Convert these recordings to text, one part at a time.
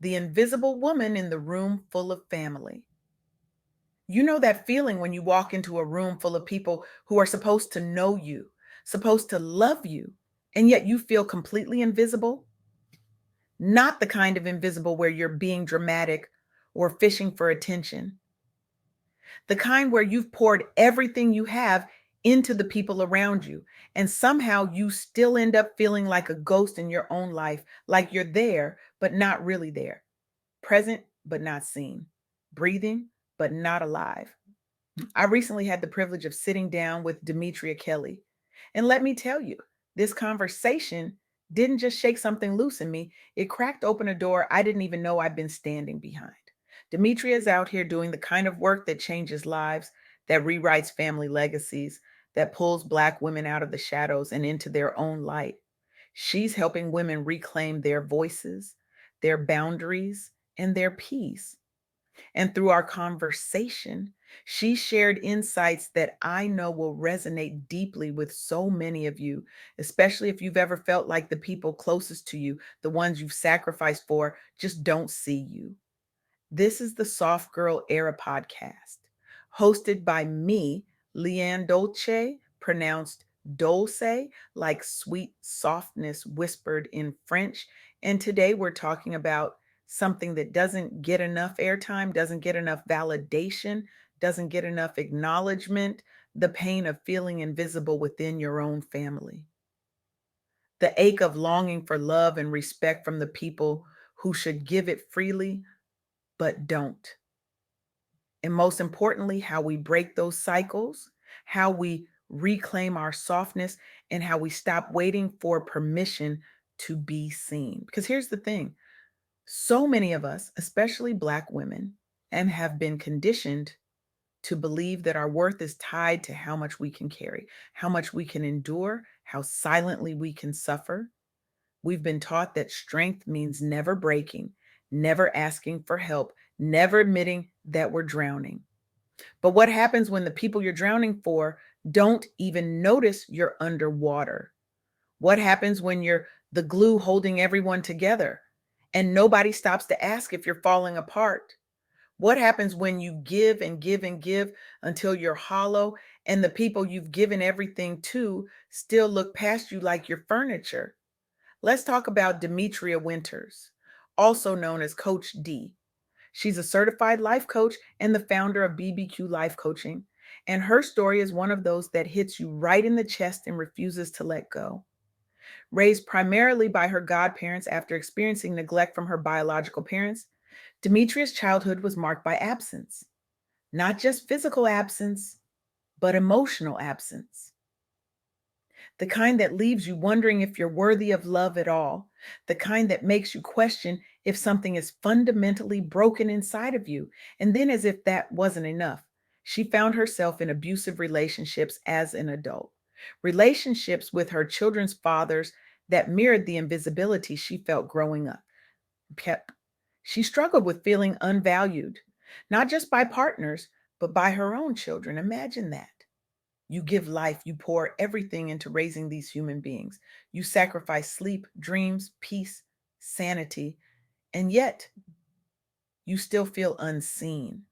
the invisible woman in the room full of family. You know that feeling when you walk into a room full of people who are supposed to know you, supposed to love you, and yet you feel completely invisible? Not the kind of invisible where you're being dramatic or fishing for attention, the kind where you've poured everything you have into the people around you, and somehow you still end up feeling like a ghost in your own life, like you're there, but not really there, present, but not seen, breathing, but not alive. I recently had the privilege of sitting down with Demetria Kelly. And let me tell you, this conversation didn't just shake something loose in me, it cracked open a door I didn't even know I'd been standing behind. Demetria is out here doing the kind of work that changes lives, that rewrites family legacies, that pulls Black women out of the shadows and into their own light. She's helping women reclaim their voices, their boundaries, and their peace. And through our conversation, she shared insights that I know will resonate deeply with so many of you, especially if you've ever felt like the people closest to you, the ones you've sacrificed for, just don't see you. This is the Soft Girl Era podcast, hosted by me, LeAnne Dolce, pronounced Dolce, like sweet softness whispered in French. And today we're talking about something that doesn't get enough airtime, doesn't get enough validation, doesn't get enough acknowledgement, the pain of feeling invisible within your own family. The ache of longing for love and respect from the people who should give it freely but don't. And most importantly, how we break those cycles, how we reclaim our softness, and how we stop waiting for permission to be seen. Because here's the thing, so many of us, especially Black women, and have been conditioned to believe that our worth is tied to how much we can carry, how much we can endure, how silently we can suffer. We've been taught that strength means never breaking, never asking for help, never admitting that we're drowning. But what happens when the people you're drowning for don't even notice you're underwater? What happens when you're the glue holding everyone together and nobody stops to ask if you're falling apart? What happens when you give and give and give until you're hollow and the people you've given everything to still look past you like you're furniture? Let's talk about Demetria Winters, also known as Coach D. She's a certified life coach and the founder of BBQ Life Coaching. And her story is one of those that hits you right in the chest and refuses to let go. Raised primarily by her godparents after experiencing neglect from her biological parents, Demetria's childhood was marked by absence. Not just physical absence, but emotional absence. The kind that leaves you wondering if you're worthy of love at all, the kind that makes you question if something is fundamentally broken inside of you. And then, as if that wasn't enough, she found herself in abusive relationships as an adult, relationships with her children's fathers that mirrored the invisibility she felt growing up. She struggled with feeling unvalued, not just by partners, but by her own children. Imagine that. You give life, you pour everything into raising these human beings. You sacrifice sleep, dreams, peace, sanity, and yet you still feel unseen.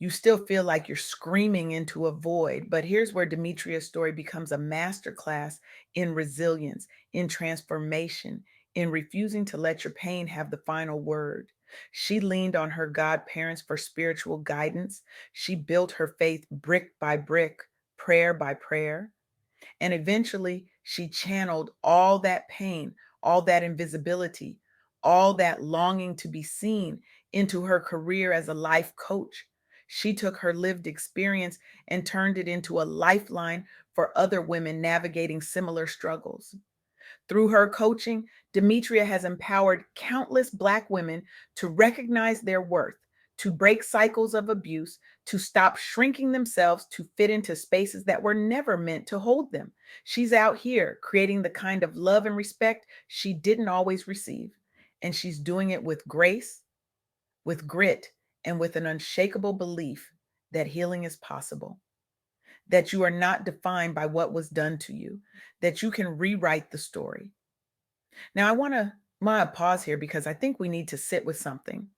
You still feel like you're screaming into a void. But here's where Demetria's story becomes a masterclass in resilience, in transformation, in refusing to let your pain have the final word. She leaned on her godparents for spiritual guidance. She built her faith brick by brick, prayer by prayer. And eventually, she channeled all that pain, all that invisibility, all that longing to be seen into her career as a life coach. She took her lived experience and turned it into a lifeline for other women navigating similar struggles. Through her coaching, Demetria has empowered countless Black women to recognize their worth, to break cycles of abuse, to stop shrinking themselves to fit into spaces that were never meant to hold them. She's out here creating the kind of love and respect she didn't always receive. And she's doing it with grace, with grit, and with an unshakable belief that healing is possible, that you are not defined by what was done to you, that you can rewrite the story. Now, I want to My pause here because I think we need to sit with something.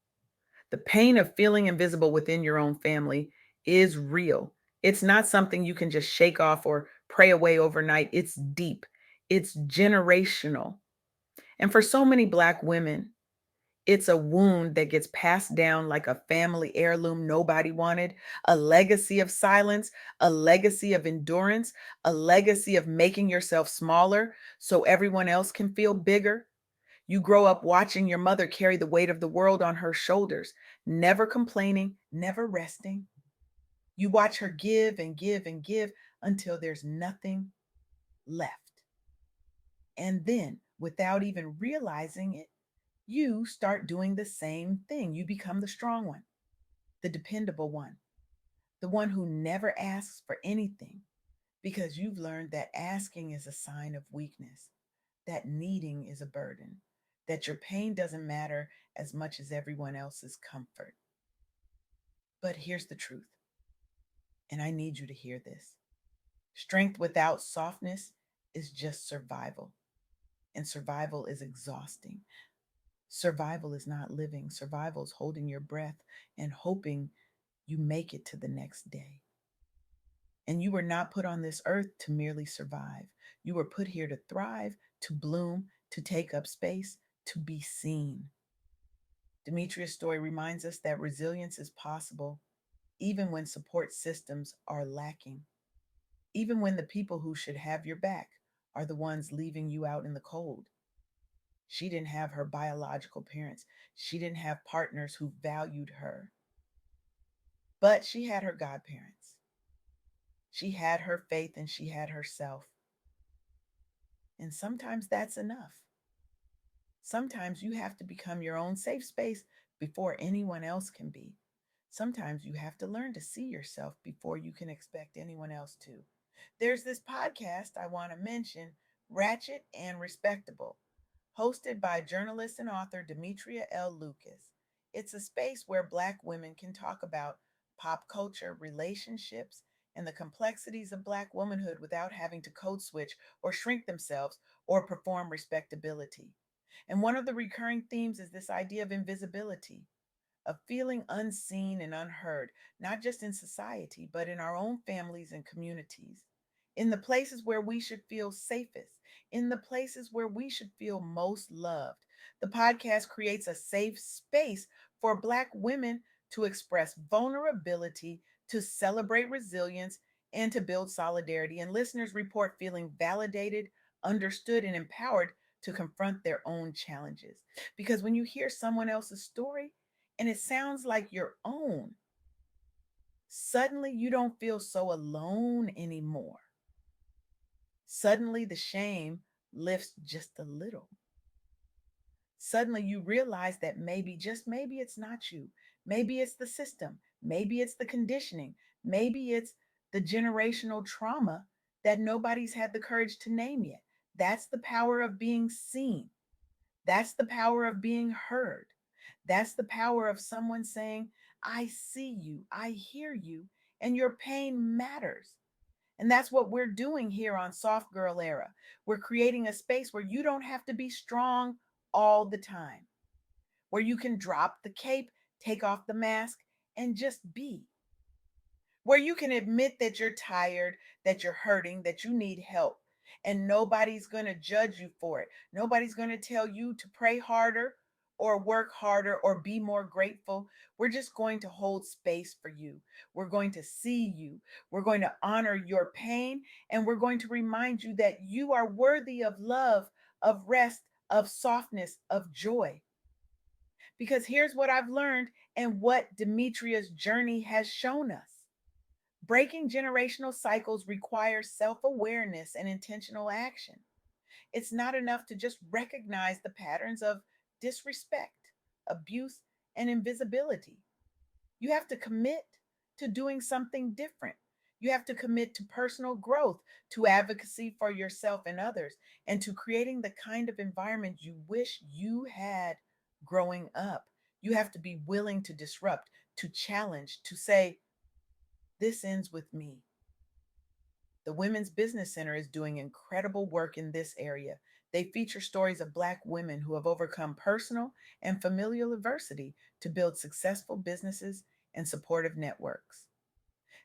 The pain of feeling invisible within your own family is real. It's not something you can just shake off or pray away overnight. It's deep, it's generational. And for so many Black women, it's a wound that gets passed down like a family heirloom nobody wanted, a legacy of silence, a legacy of endurance, a legacy of making yourself smaller so everyone else can feel bigger. You grow up watching your mother carry the weight of the world on her shoulders, never complaining, never resting. You watch her give and give and give until there's nothing left. And then, without even realizing it, you start doing the same thing. You become the strong one, the dependable one, the one who never asks for anything because you've learned that asking is a sign of weakness, that needing is a burden, that your pain doesn't matter as much as everyone else's comfort. But here's the truth, and I need you to hear this. Strength without softness is just survival, and survival is exhausting. Survival is not living, survival is holding your breath and hoping you make it to the next day. And you were not put on this earth to merely survive. You were put here to thrive, to bloom, to take up space, to be seen. Demetria's story reminds us that resilience is possible even when support systems are lacking, even when the people who should have your back are the ones leaving you out in the cold. She didn't have her biological parents, she didn't have partners who valued her, but she had her godparents. She had her faith and she had herself. And sometimes that's enough. Sometimes you have to become your own safe space before anyone else can be. Sometimes you have to learn to see yourself before you can expect anyone else to. There's this podcast I want to mention, Ratchet and Respectable, hosted by journalist and author Demetria L. Lucas. It's a space where Black women can talk about pop culture, relationships, and the complexities of Black womanhood without having to code switch or shrink themselves or perform respectability. And one of the recurring themes is this idea of invisibility, of feeling unseen and unheard, not just in society, but in our own families and communities, in the places where we should feel safest, in the places where we should feel most loved. The podcast creates a safe space for Black women to express vulnerability, to celebrate resilience, and to build solidarity. And listeners report feeling validated, understood, and empowered to confront their own challenges. Because when you hear someone else's story, and it sounds like your own, suddenly you don't feel so alone anymore. Suddenly the shame lifts just a little. Suddenly you realize that maybe, just maybe, it's not you. Maybe it's the system. Maybe it's the conditioning. Maybe it's the generational trauma that nobody's had the courage to name yet. That's the power of being seen. That's the power of being heard. That's the power of someone saying, I see you, I hear you, and your pain matters. And that's what we're doing here on Soft Girl Era. We're creating a space where you don't have to be strong all the time, where you can drop the cape, take off the mask, and just be, where you can admit that you're tired, that you're hurting, that you need help, and nobody's going to judge you for it. Nobody's going to tell you to pray harder or work harder or be more grateful. We're just going to hold space for you. We're going to see you. We're going to honor your pain, and we're going to remind you that you are worthy of love, of rest, of softness, of joy. Because here's what I've learned and what Demetria's journey has shown us. Breaking generational cycles requires self awareness and intentional action. It's not enough to just recognize the patterns of disrespect, abuse, and invisibility. You have to commit to doing something different. You have to commit to personal growth, to advocacy for yourself and others, and to creating the kind of environment you wish you had growing up. You have to be willing to disrupt, to challenge, to say, this ends with me. The Women's Business Center is doing incredible work in this area. They feature stories of Black women who have overcome personal and familial adversity to build successful businesses and supportive networks.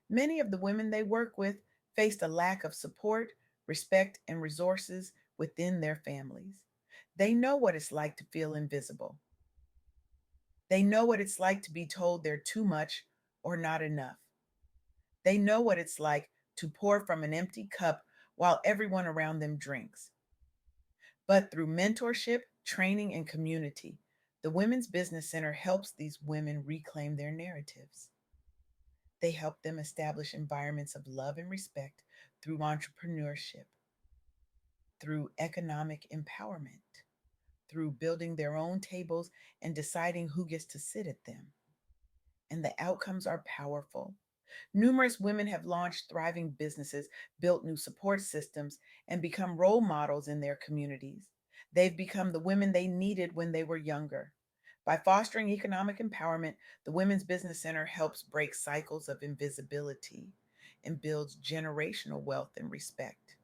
Many of the women they work with faced a lack of support, respect, and resources within their families. They know what it's like to feel invisible. They know what it's like to be told they're too much or not enough. They know what it's like to pour from an empty cup while everyone around them drinks. But through mentorship, training, and community, the Women's Business Center helps these women reclaim their narratives. They help them establish environments of love and respect through entrepreneurship, through economic empowerment, through building their own tables and deciding who gets to sit at them. And the outcomes are powerful. Numerous women have launched thriving businesses, built new support systems, and become role models in their communities. They've become the women they needed when they were younger. By fostering economic empowerment, the Women's Business Center helps break cycles of invisibility and builds generational wealth and respect.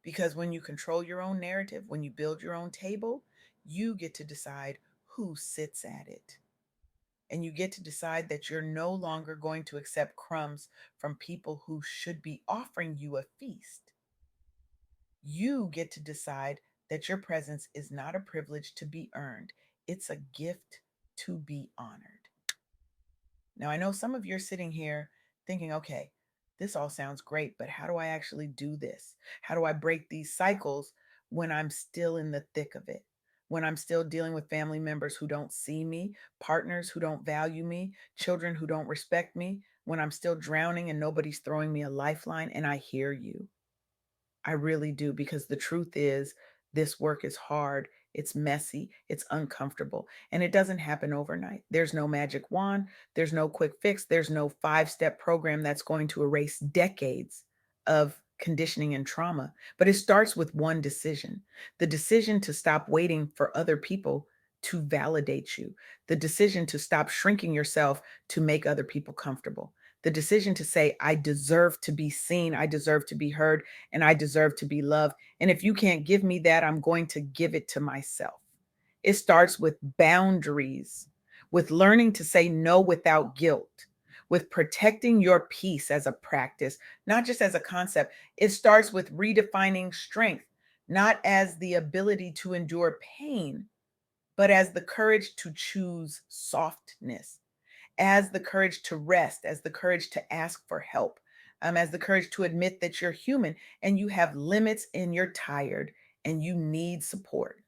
Because when you control your own narrative, when you build your own table, you get to decide who sits at it. And you get to decide that you're no longer going to accept crumbs from people who should be offering you a feast. You get to decide that your presence is not a privilege to be earned, it's a gift to be honored. Now, I know some of you are sitting here thinking, okay, this all sounds great, but how do I actually do this? How do I break these cycles when I'm still in the thick of it? When I'm still dealing with family members who don't see me, partners who don't value me, children who don't respect me, when I'm still drowning and nobody's throwing me a lifeline, and I hear you. I really do, because the truth is, this work is hard, it's messy, it's uncomfortable, and it doesn't happen overnight. There's no magic wand, there's no quick fix, there's no five-step program that's going to erase decades of conditioning and trauma. But it starts with one decision: the decision to stop waiting for other people to validate you, the decision to stop shrinking yourself to make other people comfortable. The decision to say, I deserve to be seen, I deserve to be heard, and I deserve to be loved. And if you can't give me that, I'm going to give it to myself. It starts with boundaries, with learning to say no without guilt, with protecting your peace as a practice, not just as a concept. It starts with redefining strength, not as the ability to endure pain, but as the courage to choose softness, as the courage to rest, as the courage to ask for help, as the courage to admit that you're human and you have limits and you're tired and you need support.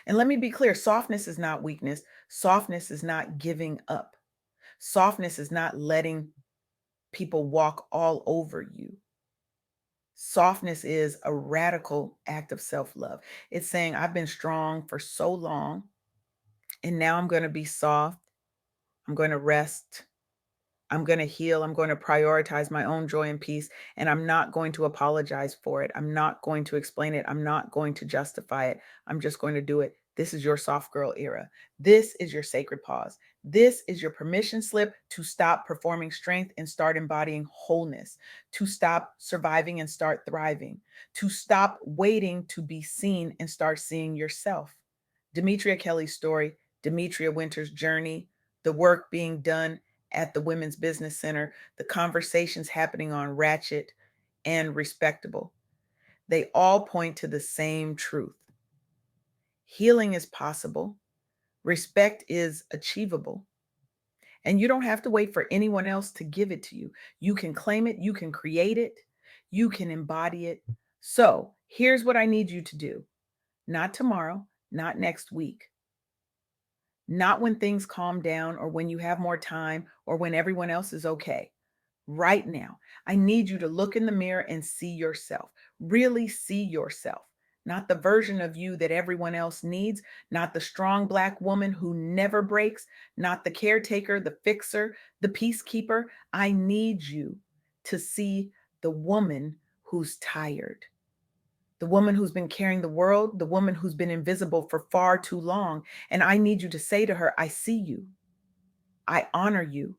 And let me be clear, softness is not weakness. Softness is not giving up. Softness is not letting people walk all over you. Softness is a radical act of self love. It's saying, I've been strong for so long, and now I'm going to be soft. I'm going to rest. I'm going to heal. I'm going to prioritize my own joy and peace. And I'm not going to apologize for it. I'm not going to explain it. I'm not going to justify it. I'm just going to do it. This is your soft girl era. This is your sacred pause. This is your permission slip to stop performing strength and start embodying wholeness, to stop surviving and start thriving, to stop waiting to be seen and start seeing yourself. Demetria Kelly's story, Demetria Winter's journey, the work being done at the Women's Business Center, the conversations happening on Ratchet and Respectable, they all point to the same truth. Healing is possible, respect is achievable, and you don't have to wait for anyone else to give it to you. You can claim it, you can create it, you can embody it. So here's what I need you to do: not tomorrow, not next week, not when things calm down or when you have more time or when everyone else is okay. Right now, I need you to look in the mirror and see yourself. Really see yourself. Not the version of you that everyone else needs, not the strong Black woman who never breaks, not the caretaker, the fixer, the peacekeeper. I need you to see the woman who's tired, the woman who's been carrying the world, the woman who's been invisible for far too long. And I need you to say to her, I see you. I honor you.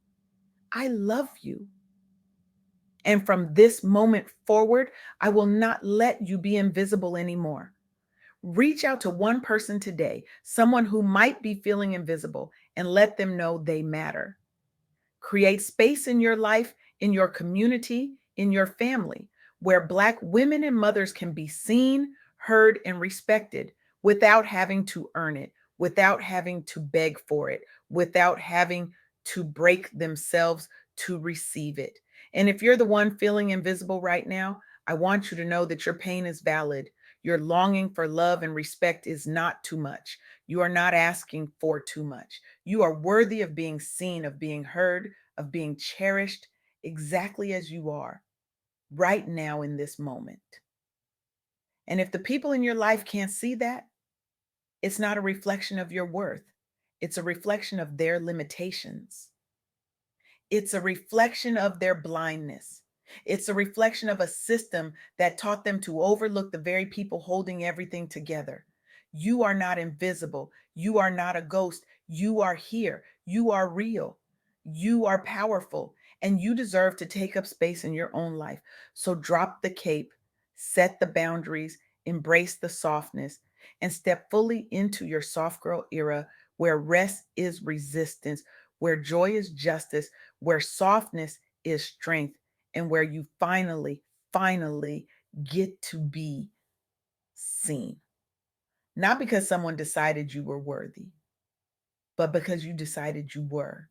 I love you. And from this moment forward, I will not let you be invisible anymore. Reach out to one person today, someone who might be feeling invisible, and let them know they matter. Create space in your life, in your community, in your family, where Black women and mothers can be seen, heard, and respected without having to earn it, without having to beg for it, without having to break themselves to receive it. And if you're the one feeling invisible right now, I want you to know that your pain is valid. Your longing for love and respect is not too much. You are not asking for too much. You are worthy of being seen, of being heard, of being cherished exactly as you are right now in this moment. And if the people in your life can't see that, it's not a reflection of your worth, it's a reflection of their limitations. It's a reflection of their blindness. It's a reflection of a system that taught them to overlook the very people holding everything together. You are not invisible. You are not a ghost. You are here. You are real. You are powerful. And you deserve to take up space in your own life. So drop the cape, set the boundaries, embrace the softness, and step fully into your soft girl era where rest is resistance, where joy is justice, where softness is strength, and where you finally get to be seen. Not because someone decided you were worthy, but because you decided you were.